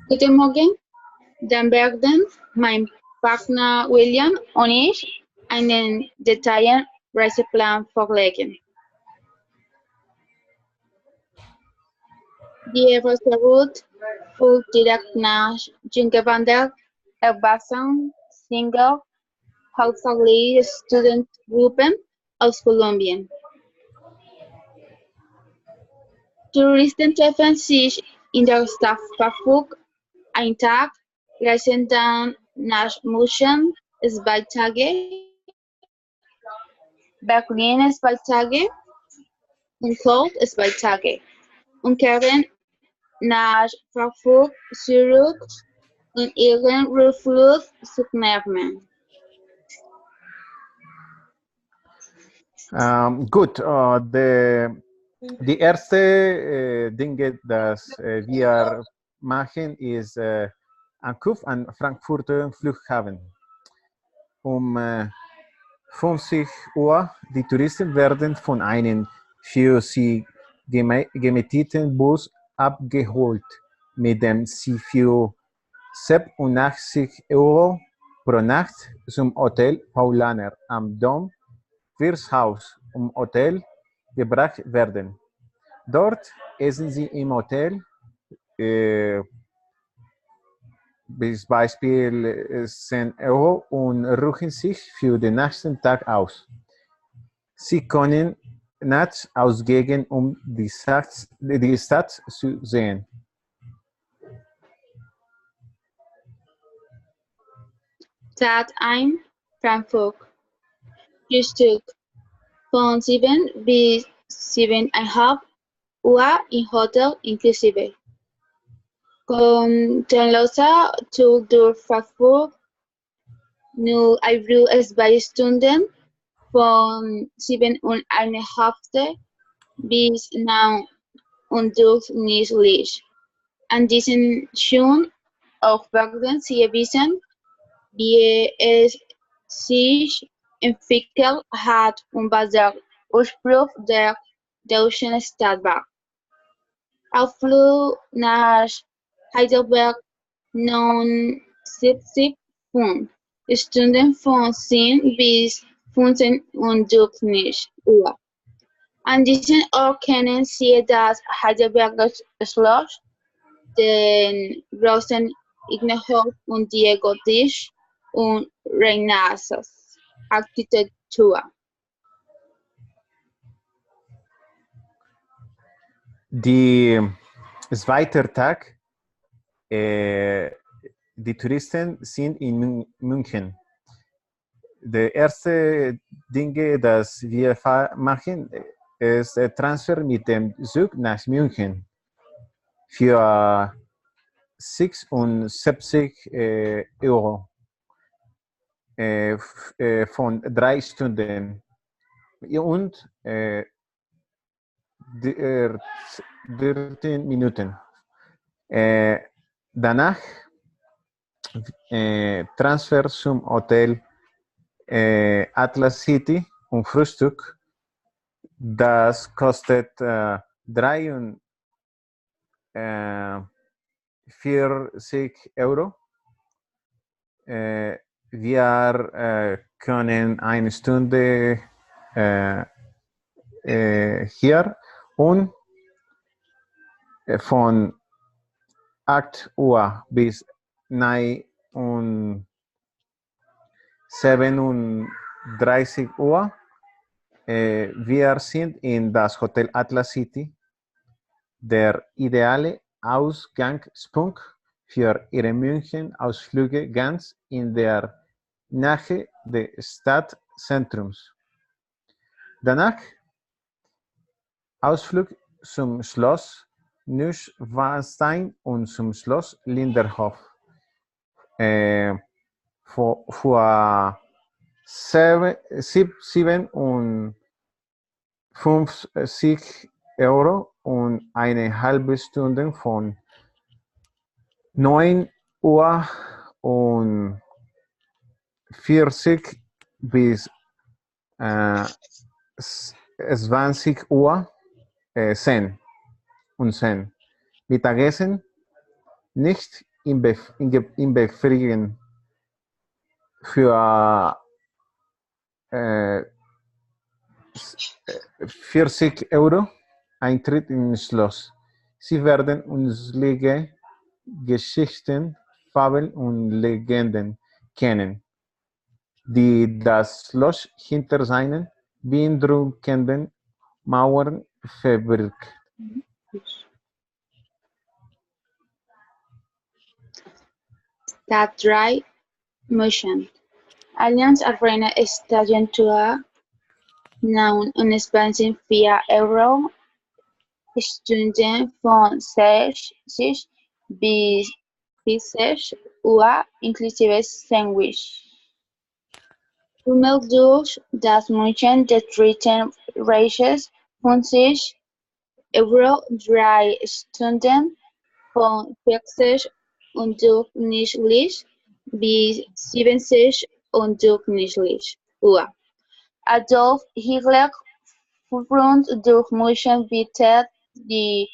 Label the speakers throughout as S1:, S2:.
S1: Guten Morgen, dann werden mein Partner William und ich einen detaillierten Reiseplan vorlegen. Die erste Route führt direkt nach Jungewandert, erfassen Singer, hauptsächlich Studentengruppen aus Kolumbien. Touristen treffen sich in der Stadt Freiburg einen Tag, reisen dann nach München 2 Tage, Berlin 2 Tage und Köln 2 Tage und kehren nach Frankfurt zurück, um ihren Rückflug zu nehmen.
S2: Gut, die erste Dinge, das wir machen, ist Ankunft an Frankfurter Flughafen. Um 50 Uhr, die Touristen werden von einem für sie gemieteten Bus abgeholt, mit dem sie für 87 € pro Nacht zum Hotel Paulaner am Dom Wirtshaus Hotel gebracht werden. Dort essen sie im Hotel, bis Beispiel 10 € und ruhen sich für den nächsten Tag aus. Sie können nachts ausgehen, um die Stadt zu sehen.
S1: Tag 1 Frankfurt. Frühstück von 7 bis 7,5 Uhr im Hotel inklusive. Kostenloser Zug durch Frankfurt, nur über 2 Stunden von 7,5 bis 9 und durchschnittlich. An diesen schon auch werden Sie wissen, wie es sich entwickelt hat und was der Ursprung der deutschen Stadt war. Ausflug nach Heidelberg 79 Stunden von 10 bis 15 und durchschnittlich Uhr. An diesem Ort kennen Sie das Heidelberger Schloss, den großen Innenhof und die Gotisch- und Renaissance-Architektur.
S2: Der zweite Tag, die Touristen sind in München. Der erste Ding, das wir machen, ist der Transfer mit dem Zug nach München für 76 € von 3 Stunden und 13 Minuten. Danach Transfer zum Hotel Atlas City und Frühstück. Das kostet 43 €. Wir können eine Stunde hier und von 8 Uhr bis 9 und 37 Uhr. Wir sind in das Hotel Atlas City, der ideale Ausgangspunkt für Ihre München-Ausflüge ganz in der Nähe des Stadtzentrums. Danach Ausflug zum Schloss Neuschwanstein und zum Schloss Linderhof. Für 57 € und eine halbe Stunde von 9 Uhr und 40 bis 20 Uhr 10 und 10. Mittagessen nicht in befriedigen für 40 Euro Eintritt ins Schloss. Sie werden unzählige Geschichten, Fabeln und Legenden kennen, die das Schloss hinter seinen beeindruckenden Mauern verbirgt.
S1: That dry motion. Allianz Arena Stadion Tour, known on expansion via Euro, Stunden von 60 bis 6 Uhr inklusive Sandwich. Tummel durch das München der dritten Reiches von 6 € 3 Stunden von 40 und durchschnittlich bis 70 und durchschnittlich Uhr. Adolf Hitler Rund durch München bietet die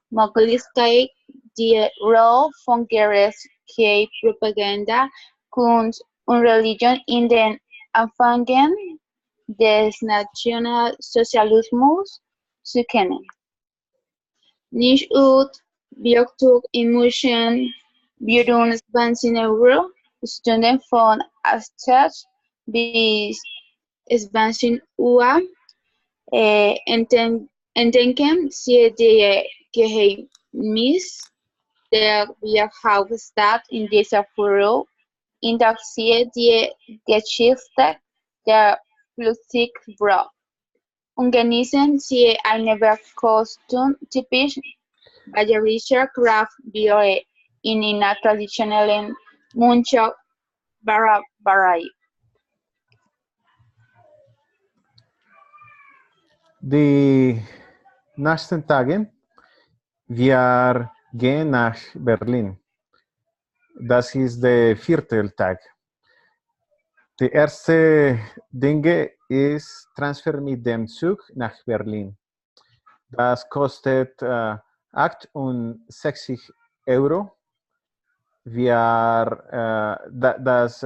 S1: Möglichkeit, die Rolle von Gerechtigkeitspropaganda, Kunst und Religion in den Anfängen des Nationalsozialismus zu kennen. Nicht ut Biotuk in München würden 20 € Stunden von 18 bis 20 Uhr entdecken Sie die Geheimnis der Bierhauptstadt in dieser Führung, in der Sie die Geschichte der Flüssigbrot und genießen Sie eine Verkostung typisch bayerischer Kraftbiere in einer traditionellen Münchner Brauerei.
S2: Die nächsten Tage, wir gehen nach Berlin. Das ist der 4. Tag. Die erste Dinge ist Transfer mit dem Zug nach Berlin. Das kostet 68 €. Das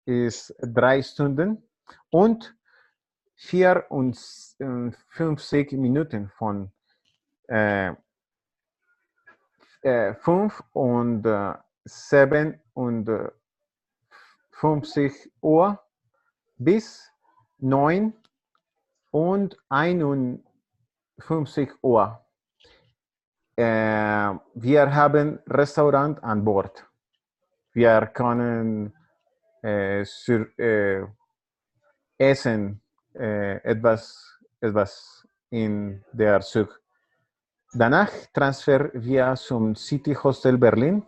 S2: ist 3 Stunden und 54 Minuten von 5 und 57 Uhr bis 9 und 51 Uhr. Wir haben Restaurant an Bord. Wir können essen etwas in der Zug. Danach transfer wir zum City Hostel Berlin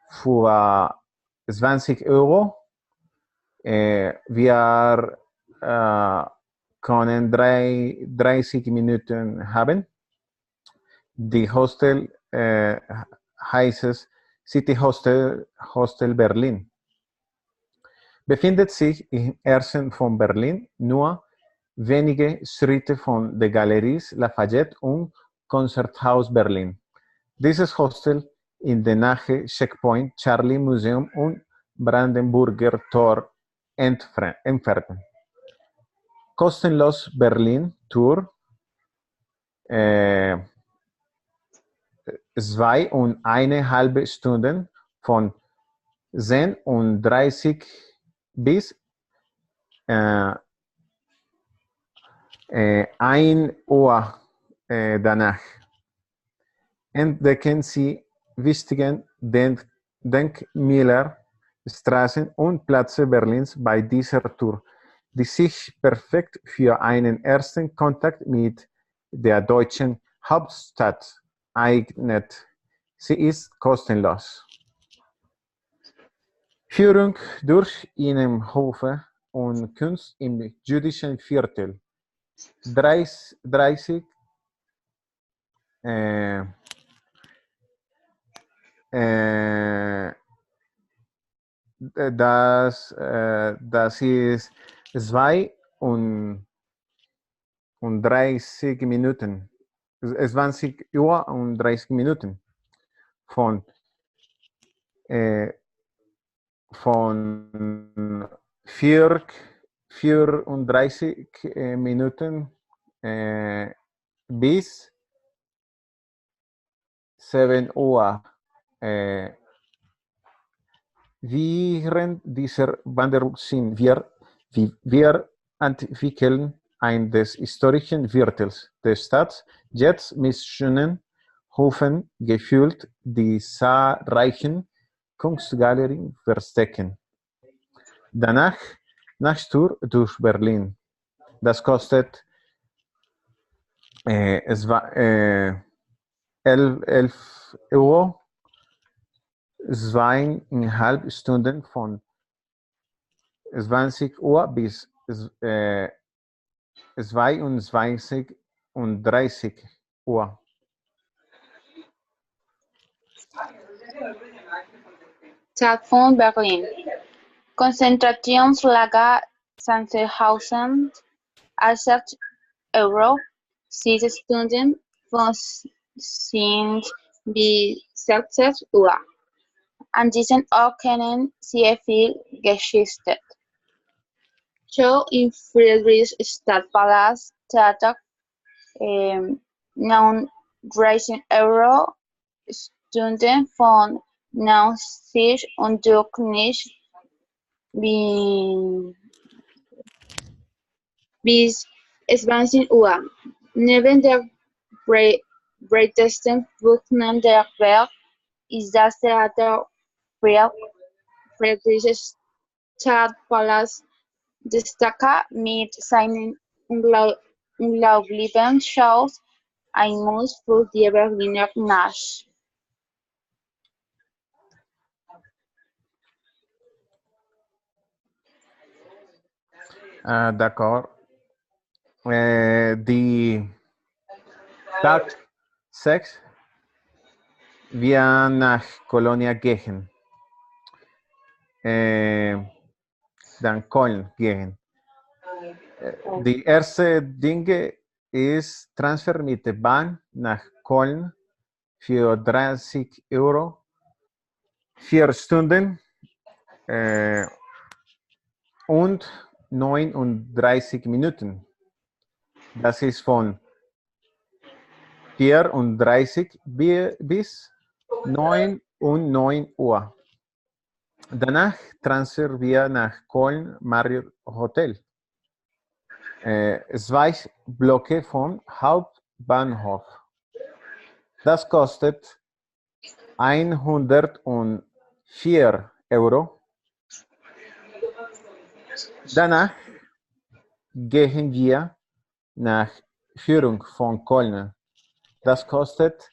S2: für 20 €. Wir können 30 Minuten haben. Die Hostel heißt es City Hostel Berlin. Befindet sich im Herzen von Berlin, nur wenige Schritte von der Galeries Lafayette und Konzerthaus Berlin. Dieses Hostel in der Nähe Checkpoint, Charlie Museum und Brandenburger Tor entfernt. Kostenlos Berlin Tour 2,5 Stunden von 10:30 bis 1 Uhr danach. Entdecken Sie wichtige Denkmäler, Straßen und Plätze Berlins bei dieser Tour, die sich perfekt für einen ersten Kontakt mit der deutschen Hauptstadt eignet. Sie ist kostenlos. Führung durch Innenhofe und Kunst im jüdischen Viertel. 30 das ist 32 Minuten. 20 Uhr und 30 Minuten von von 34 Minuten bis 7 Uhr. Während dieser Wanderung sind wir entwickeln ein des historischen Viertels der Stadt jetzt mit schönen Hofen gefüllt, die zahlreichen Kunstgalerien verstecken. Danach Nachttour durch Berlin. Das kostet es war 11 Euro, 2,5 Stunden von 20 Uhr bis 22:30 Uhr.
S1: Tag von Berlin. Konzentrationslager Sachsenhausen, 8 Euro, 6 Stunden von 5 bis 16 Uhr. An diesem Ort kennen Sie viel Geschichte. Show im Friedrichstadtpalast Theater, 39 Euro, Stunden von 90 und durch bis 20 Uhr. Neben der breitesten Bühne der Welt ist das Theater Friedrichstadtpalast Destaca mit seinen unglaublichen Shows ein Muss für die Berliner Nacht.
S2: D'accord. Die Tag 6, wir nach Colonia gehen. Dann Köln gehen. Die erste Dinge ist Transfer mit der Bahn nach Köln für 30 Euro, 4 Stunden und 39 Minuten. Das ist von 34 bis 9 und 9 Uhr. Danach transferieren wir nach Köln Marriott Hotel. 2 Blöcke vom Hauptbahnhof. Das kostet 104 Euro. Danach gehen wir nach Führung von Köln. Das kostet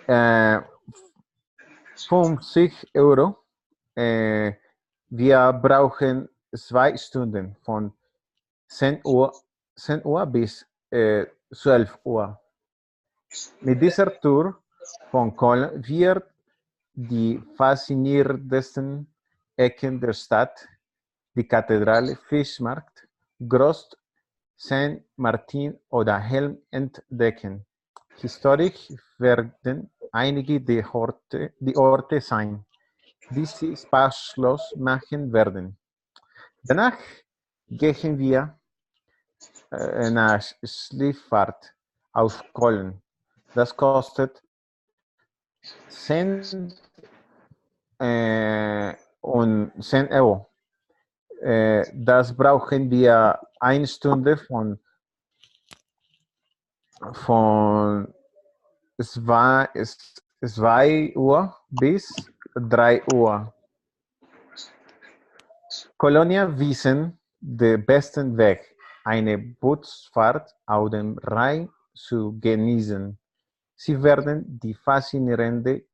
S2: 50 Euro. Wir brauchen 2 Stunden von 10 Uhr bis 12 Uhr. Mit dieser Tour von Köln wird die faszinierendsten Ecken der Stadt, die Kathedrale, Fischmarkt, Groß St. Martin oder Helm entdecken. Historisch werden einige die Orte sein, die sie spaßlos machen werden. Danach gehen wir nach Schifffahrt auf Köln. Das kostet 10 und 10 Euro. Das brauchen wir 1 Stunde von 2 Uhr bis 3 Uhr. Kolonia wiesen den besten Weg, eine Bootsfahrt auf dem Rhein zu genießen. Sie werden die faszinierende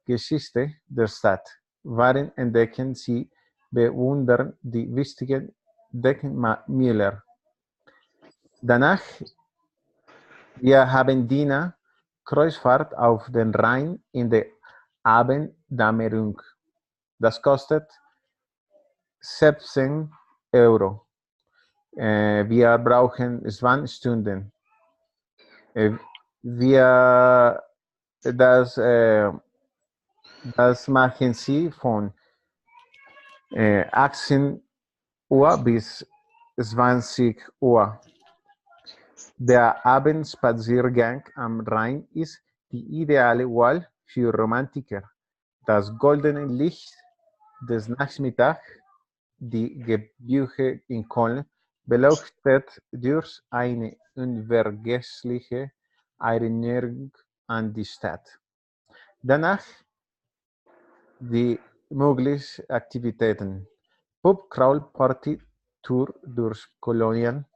S2: Geschichte der Stadt wahren, entdecken Sie, bewundern die wichtigen Denkmäler. Danach wir haben die Kreuzfahrt auf den Rhein in der Abenddämmerung. Das kostet 17 Euro. Wir brauchen 20 Stunden. Wir das Das machen sie von 18 Uhr bis 20 Uhr. Der Abendspaziergang am Rhein ist die ideale Wahl für Romantiker. Das goldene Licht des Nachmittags, die Gebüge in Köln, beleuchtet durch eine unvergessliche Erinnerung an die Stadt. Danach die möglichen Aktivitäten. Pub Crawl Party Tour durch Kolonien.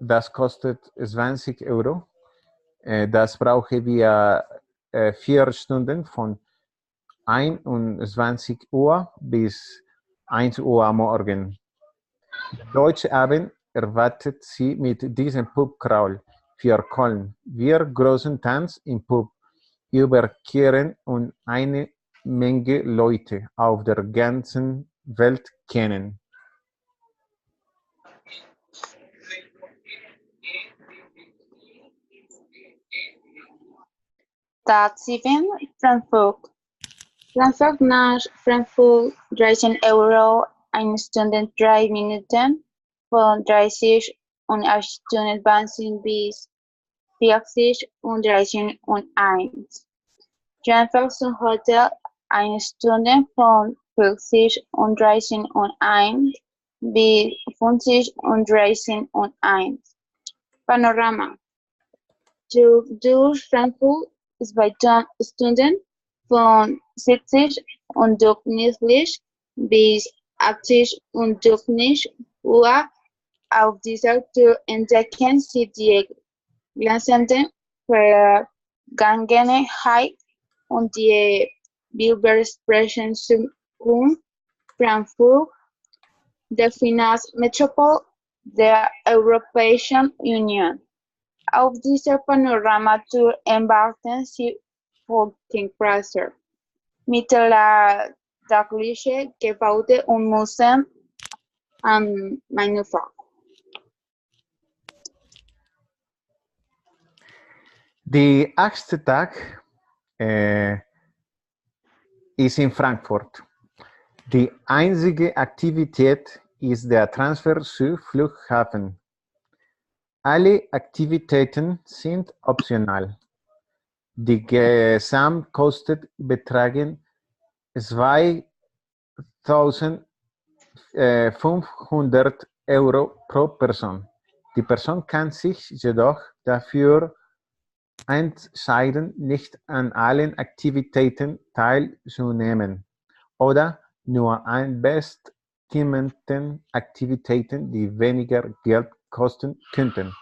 S2: Das kostet 20 Euro. Das brauchen wir 4 Stunden von 21 Uhr bis 1 Uhr am Morgen. Der deutsche Abend erwartet Sie mit diesem Pubcrawl für Köln. Wir großen Tanz im Pub überqueren und eine Menge Leute auf der ganzen Welt kennen.
S1: Tag 7. Frankfurt. Frankfurt nach Frankfurt 13 Euro, 1 Stunde 3 Minuten von 30 und 8 Stunden 20 bis 40 und 13 und 1. Frankfurt zum Hotel 1 Stunde von 40 und 13 und 1 bis 50 und 13 und 1. Panorama. Durch Frankfurt 2 Stunden von 70 und durchschnittlich bis 80 und durchschnittlich Uhr. Auf dieser Tour entdecken Sie die glänzende Vergangenheit und die Bildungspressenzentrum Frankfurt, der Finanzmetropole der Europäischen Union. Auf dieser Panorama-Tour embarkten Sie folgendermaßen: mittelalterliche Gebäude und Museen am Mainufer.
S2: Der 8. Tag ist in Frankfurt. Die einzige Aktivität ist der Transfer zum Flughafen. Alle Aktivitäten sind optional. Die Gesamtkosten betragen 2.500 Euro pro Person. Die Person kann sich jedoch dafür entscheiden, nicht an allen Aktivitäten teilzunehmen oder nur an bestimmten Aktivitäten, die weniger Geld kosten könnten.